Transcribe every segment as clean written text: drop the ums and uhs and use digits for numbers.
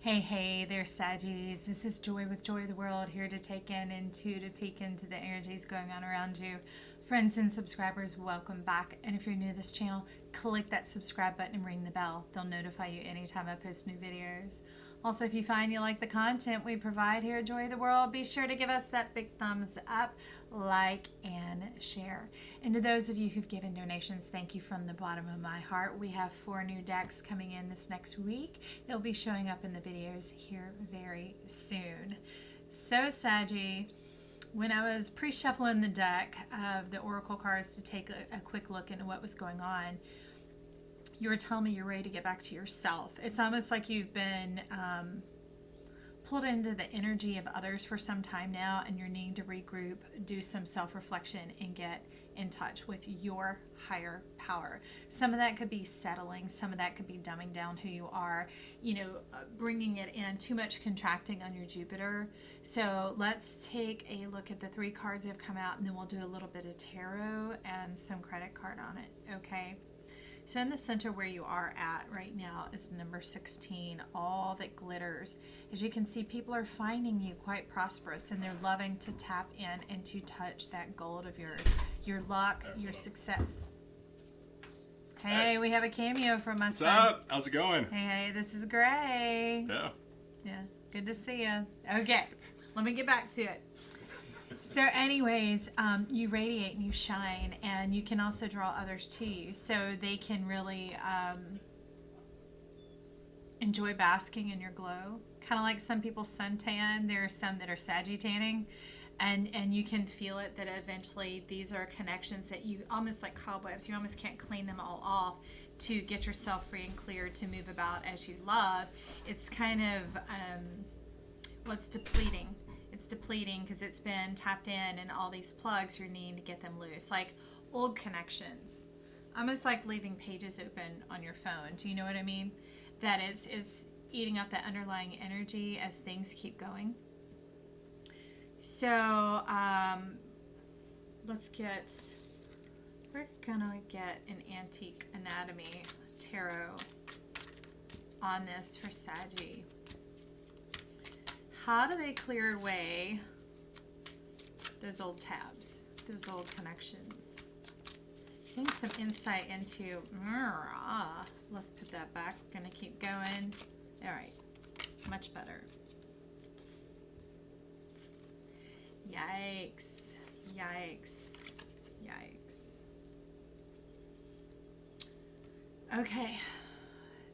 Hey there, Saggies. This is Joy with Joy of the World, here to take in and to peek into the energies going on around you. Friends and subscribers, welcome back. And if you're new to this channel, click that subscribe button and ring the bell. They'll notify you anytime I post new videos. Also, if you find you like the content we provide here at Joy of the World, be sure to give us that big thumbs up, like, and share. And to those of you who've given donations, thank you from the bottom of my heart. We have 4 new decks coming in this next week. They'll be showing up in the videos here very soon. So, Saggy, when I was pre-shuffling the deck of the Oracle cards to take a quick look into what was going on, you were telling me you're ready to get back to yourself. It's almost like you've been pulled into the energy of others for some time now, and you're needing to regroup, do some self-reflection, and get in touch with your higher power. Some of that could be settling. Some of that could be dumbing down who you are, bringing it in, too much contracting on your Jupiter. So let's take a look at the 3 cards that have come out, and then we'll do a little bit of tarot and some credit card on it, okay? So in the center where you are at right now is number 16, all that glitters. As you can see, people are finding you quite prosperous, and they're loving to tap in and to touch that gold of yours, your luck, your success. Hey, we have a cameo from my son. What's up? How's it going? Hey, this is Gray. Yeah, good to see you. Okay, let me get back to it. So anyways, you radiate and you shine, and you can also draw others to you, so they can really enjoy basking in your glow. Kind of like some people suntan. There are some that are sagittanning, and you can feel it that eventually these are connections that you almost like cobwebs. You almost can't clean them all off to get yourself free and clear to move about as you love. It's kind of it's depleting. It's depleting because it's been tapped in, and all these plugs you're needing to get them loose, like old connections, almost like leaving pages open on your phone. Do you know what I mean? That it's eating up that underlying energy as things keep going. So we're gonna get an antique anatomy tarot on this for Saggy. How do they clear away those old tabs, those old connections? Getting some insight into, let's put that back. We're going to keep going. All right, much better. Yikes, yikes, yikes. Okay.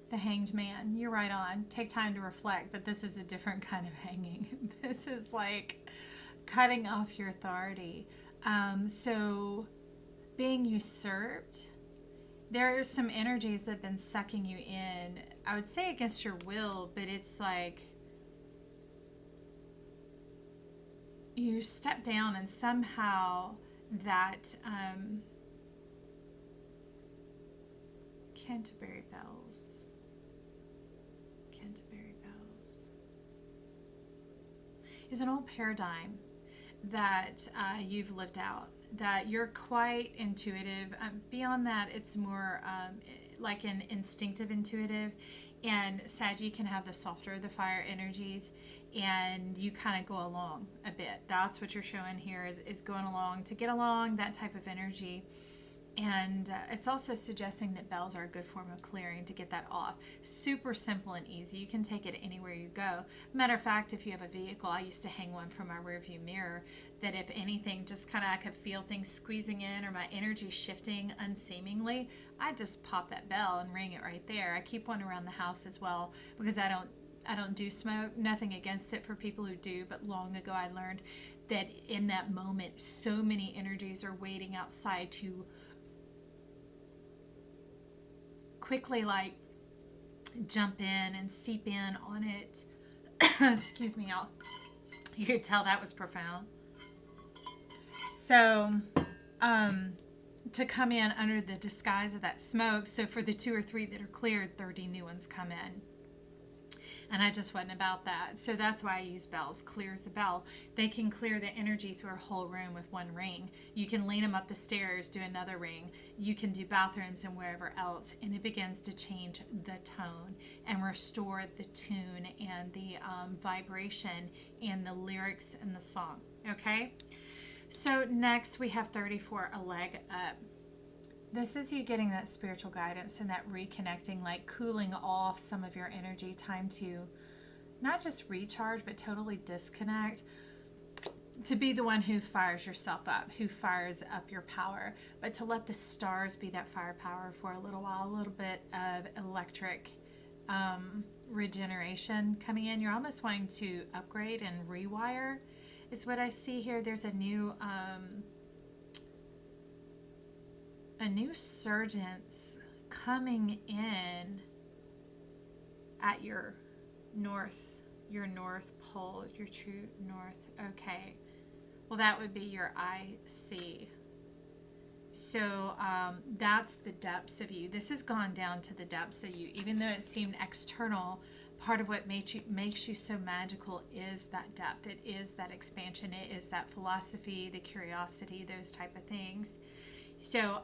The Hanged Man. You're right on. Take time to reflect, but this is a different kind of hanging. This is like cutting off your authority. So being usurped, there are some energies that have been sucking you in, I would say against your will, but it's like you step down, and somehow that Canterbury Bells is an old paradigm that you've lived out, that you're quite intuitive. Beyond that, it's more like an instinctive intuitive, and Saggy can have the softer, the fire energies, and you kind of go along a bit. That's what you're showing here is going along to get along, that type of energy. And it's also suggesting that bells are a good form of clearing to get that off. Super simple and easy. You can take it anywhere you go. Matter of fact, if you have a vehicle, I used to hang one from my rearview mirror, that if anything, just kind of I could feel things squeezing in or my energy shifting unseemingly, I just pop that bell and ring it right there. I keep one around the house as well, because I don't do smoke. Nothing against it for people who do, but long ago I learned that in that moment, so many energies are waiting outside to quickly like jump in and seep in on it. Excuse me, y'all. You could tell that was profound. So to come in under the disguise of that smoke, so for the 2 or 3 that are cleared, 30 new ones come in. And I just wasn't about that. So that's why I use bells. Clear as a bell. They can clear the energy through a whole room with one ring. You can lean them up the stairs, do another ring. You can do bathrooms and wherever else. And it begins to change the tone and restore the tune and the vibration and the lyrics in the song. Okay? So next we have 34, a leg up. This is you getting that spiritual guidance and that reconnecting, like cooling off some of your energy, time to not just recharge, but totally disconnect, to be the one who fires yourself up, who fires up your power, but to let the stars be that firepower for a little while, a little bit of electric regeneration coming in. You're almost wanting to upgrade and rewire is what I see here. There's a new surgence coming in at your north pole, your true north. Okay, well that would be your IC. So that's the depths of you. This has gone down to the depths of you. Even though it seemed external, part of what makes you so magical is that depth. It is that expansion. It is that philosophy, the curiosity, those type of things. So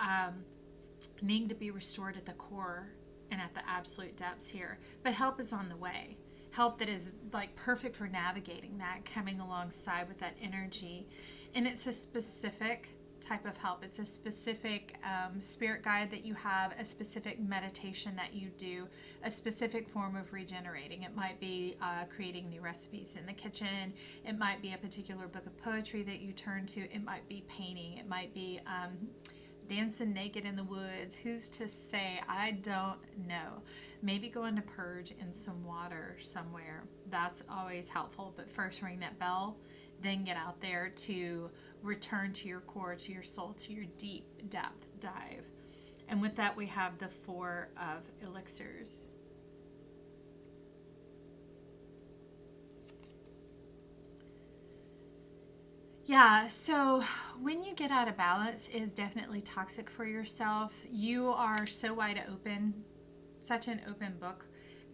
needing to be restored at the core and at the absolute depths here. But help is on the way. Help that is like perfect for navigating that, coming alongside with that energy. And it's a specific type of help. It's a specific spirit guide that you have, a specific meditation that you do, a specific form of regenerating. It might be creating new recipes in the kitchen. It might be a particular book of poetry that you turn to. It might be painting. It might be dancing naked in the woods. Who's to say? I don't know. Maybe going to purge in some water somewhere. That's always helpful. But first ring that bell, then get out there to return to your core, to your soul, to your deep depth dive. And with that, we have the 4 of Elixirs. Yeah, so when you get out of balance, it is definitely toxic for yourself. You are so wide open, such an open book,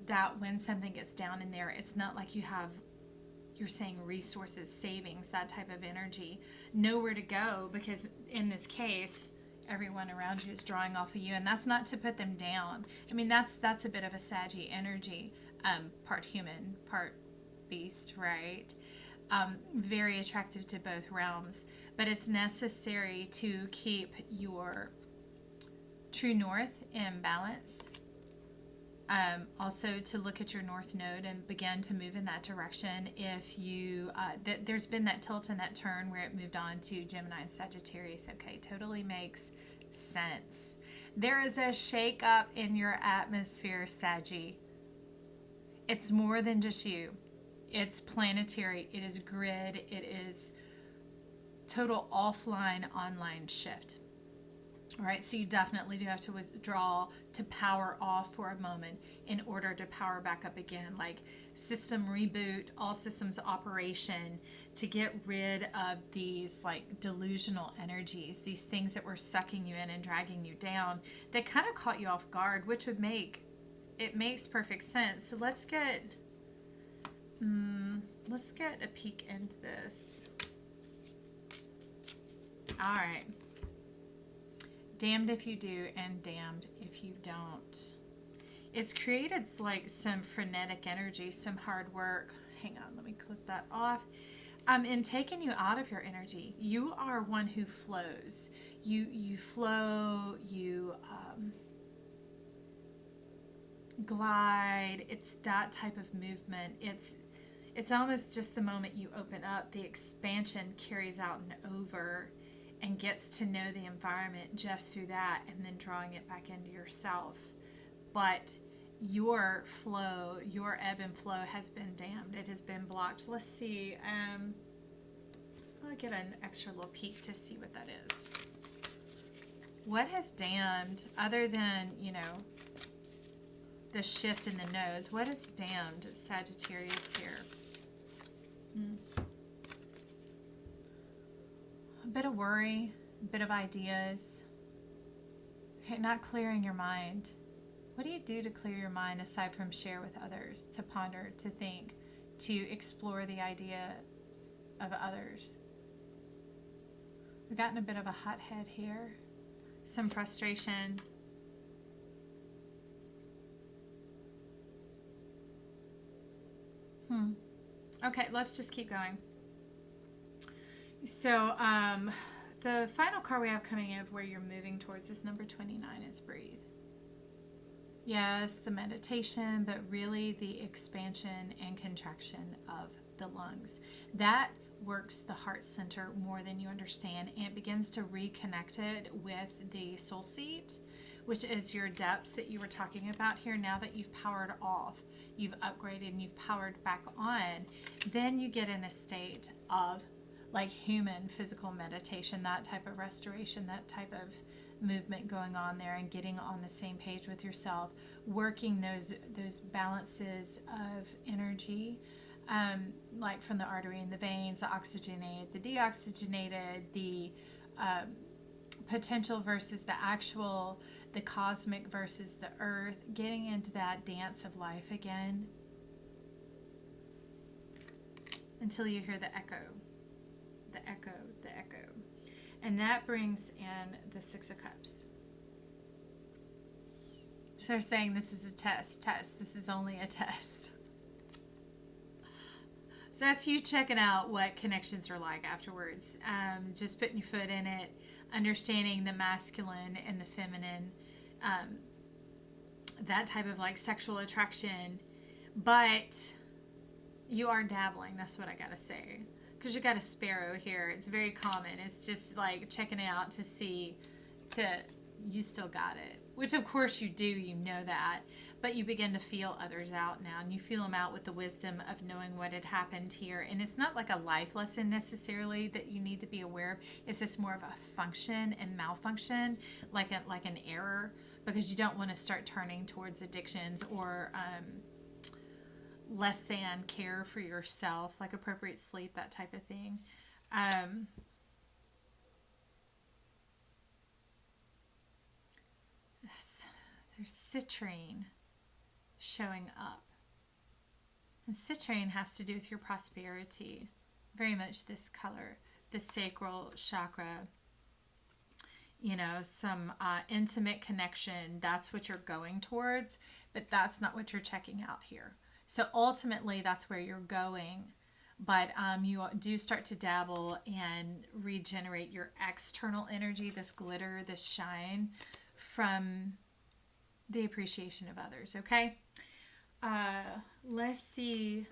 that when something gets down in there, it's not like you're saying resources, savings, that type of energy, nowhere to go, because in this case, everyone around you is drawing off of you, and that's not to put them down. I mean, that's a bit of a saggy energy, part human, part beast, right? Very attractive to both realms, but it's necessary to keep your true north in balance. Also to look at your north node and begin to move in that direction. If you there's been that tilt and that turn where it moved on to Gemini and Sagittarius. Okay, totally makes sense. There is a shake up in your atmosphere, Saggy. It's more than just you. It's planetary, it is grid, it is total offline, online shift. All right, so you definitely do have to withdraw, to power off for a moment in order to power back up again, like system reboot, all systems operation, to get rid of these like delusional energies, these things that were sucking you in and dragging you down, that kind of caught you off guard, which would makes perfect sense. So let's get a peek into this. All right. Damned if you do and damned if you don't. It's created like some frenetic energy, some hard work. Hang on, let me click that off. In taking you out of your energy. You are one who flows. You flow, you glide. It's that type of movement. It's almost just the moment you open up, the expansion carries out and over and gets to know the environment just through that, and then drawing it back into yourself. But your flow, your ebb and flow has been dammed. It has been blocked. Let's see. I'll get an extra little peek to see what that is. What has damned, other than, the shift in the nodes, what has damned Sagittarius here? A bit of worry, a bit of ideas. Okay, not clearing your mind. What do you do to clear your mind aside from share with others, to ponder, to think, to explore the ideas of others? We've gotten a bit of a hothead here, some frustration. Okay, let's just keep going. So, the final card we have coming in where you're moving towards is number 29. It's breathe. Yes, the meditation, but really the expansion and contraction of the lungs. That works the heart center more than you understand, and it begins to reconnect it with the soul seat, which is your depths that you were talking about here. Now that you've powered off, you've upgraded and you've powered back on, then you get in a state of like human physical meditation, that type of restoration, that type of movement going on there, and getting on the same page with yourself, working those balances of energy, like from the artery and the veins, the oxygenated, the deoxygenated, the potential versus the actual, the cosmic versus the earth, getting into that dance of life again until you hear the echo, the echo, the echo. And that brings in the Six of Cups. So they're saying this is a test. This is only a test. So that's you checking out what connections are like afterwards. Just putting your foot in it, understanding the masculine and the feminine, that type of like sexual attraction. But you are dabbling, that's what I gotta say. Because you got a sparrow here. It's very common. It's just like checking it out to see, you still got it. Which of course you do, you know that. But you begin to feel others out now. And you feel them out with the wisdom of knowing what had happened here. And it's not like a life lesson necessarily that you need to be aware of. It's just more of a function and malfunction, like an error. Because you don't want to start turning towards addictions or less than care for yourself, like appropriate sleep, that type of thing. There's citrine showing up. And citrine has to do with your prosperity. Very much this color, the sacral chakra. You know, some intimate connection. That's what you're going towards, but that's not what you're checking out here. So ultimately, that's where you're going. But you do start to dabble and regenerate your external energy, this glitter, this shine, from the appreciation of others, okay? Let's see,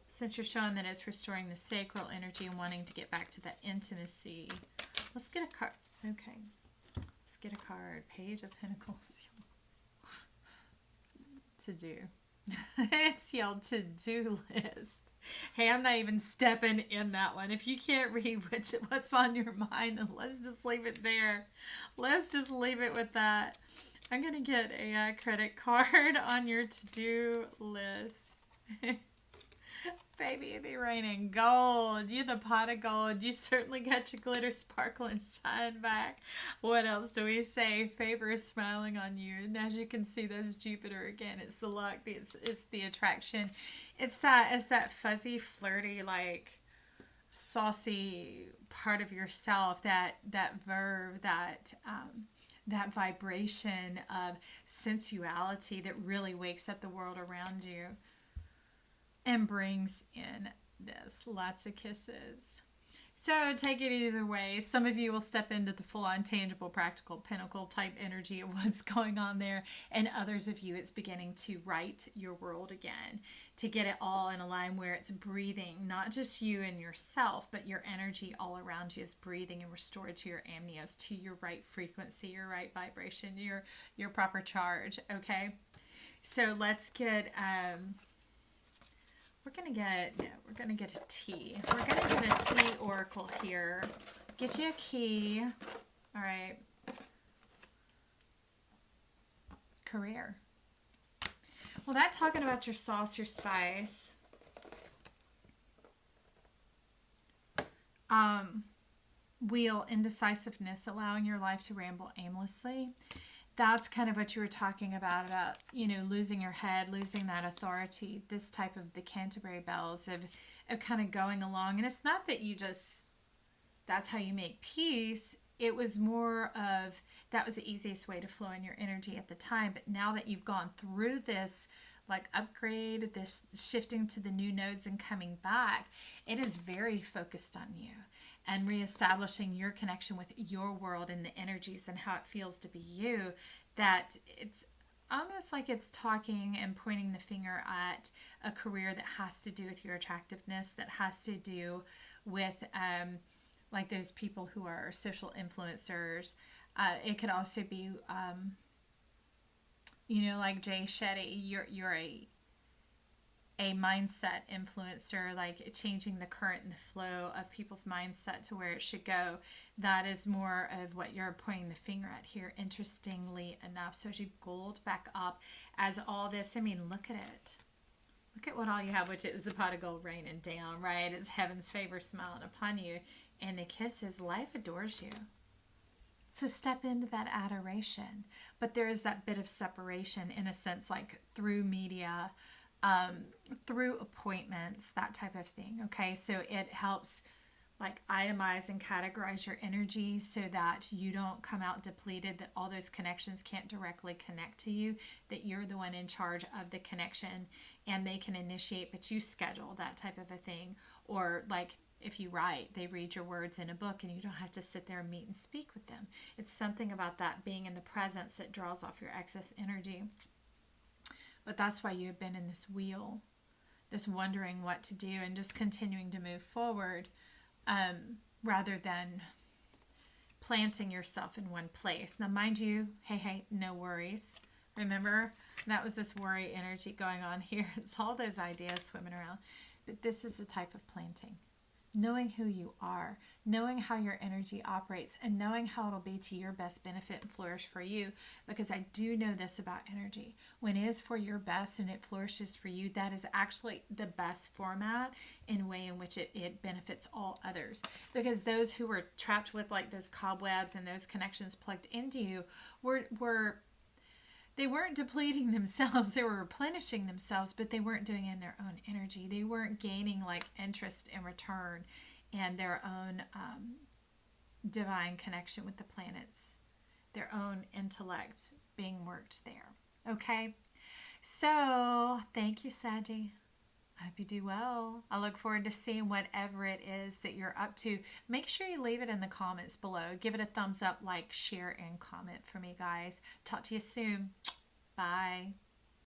since you're showing that it's restoring the sacral energy and wanting to get back to that intimacy, let's get a card. Okay, let's get a card. Page of Pentacles. To do. It's your to-do list. Hey, I'm not even stepping in that one. If you can't read what's on your mind, then let's just leave it there. Let's just leave it with that. I'm going to get a credit card on your to-do list. Baby, it be raining gold. You the pot of gold. You certainly got your glitter, sparkle, and shine back. What else do we say? Favor is smiling on you. And as you can see, that's Jupiter again. It's the luck. It's the attraction. It's that fuzzy, flirty, like saucy part of yourself. That verve. That vibration of sensuality that really wakes up the world around you. And brings in this. Lots of kisses. So take it either way. Some of you will step into the full-on tangible, practical, pinnacle type energy of what's going on there. And others of you, it's beginning to right your world again. To get it all in a line where it's breathing. Not just you and yourself, but your energy all around you is breathing and restored to your amnios, to your right frequency, your right vibration, your proper charge. Okay? So let's get... We're going to get a T. We're going to get a T oracle here. Get you a key. All right. Career. Well, that's talking about your sauce, your spice. Wheel, indecisiveness, allowing your life to ramble aimlessly. that's kind of what you were talking about, losing your head, losing that authority, this type of the Canterbury bells of kind of going along. And it's not that you just, that's how you make peace. It was more of, that was the easiest way to flow in your energy at the time. But now that you've gone through this, like upgrade, this shifting to the new nodes and coming back, it is very focused on you and reestablishing your connection with your world and the energies and how it feels to be you, that it's almost like it's talking and pointing the finger at a career that has to do with your attractiveness, that has to do with like those people who are social influencers. It could also be, like Jay Shetty, you're a mindset influencer, like changing the current and the flow of people's mindset to where it should go. That is more of what you're pointing the finger at here, interestingly enough. So as you gold back up, as all this, I mean, look at it. Look at what all you have, which it was the pot of gold raining down, right? It's heaven's favor smiling upon you. And the kiss is life adores you. So step into that adoration. But there is that bit of separation in a sense, like through media, through appointments, that type of thing. Okay, so it helps like itemize and categorize your energy so that you don't come out depleted, that all those connections can't directly connect to you, that you're the one in charge of the connection and they can initiate, but you schedule that type of a thing. Or like if you write, they read your words in a book and you don't have to sit there and meet and speak with them. It's something about that being in the presence that draws off your excess energy. But that's why you have been in this wheel, this wondering what to do and just continuing to move forward, rather than planting yourself in one place. Now, mind you, hey, no worries. Remember, that was this worry energy going on here. It's all those ideas swimming around. But this is the type of planting. Knowing who you are, knowing how your energy operates, and knowing how it'll be to your best benefit and flourish for you. Because I do know this about energy. When it is for your best and it flourishes for you, that is actually the best format in way in which it benefits all others. Because those who were trapped with like those cobwebs and those connections plugged into you they weren't depleting themselves, they were replenishing themselves, but they weren't doing it in their own energy. They weren't gaining like interest in return and their own divine connection with the planets, their own intellect being worked there. Okay, so thank you, Saggy. I hope you do well. I look forward to seeing whatever it is that you're up to. Make sure you leave it in the comments below. Give it a thumbs up, like, share, and comment for me, guys. Talk to you soon. Bye.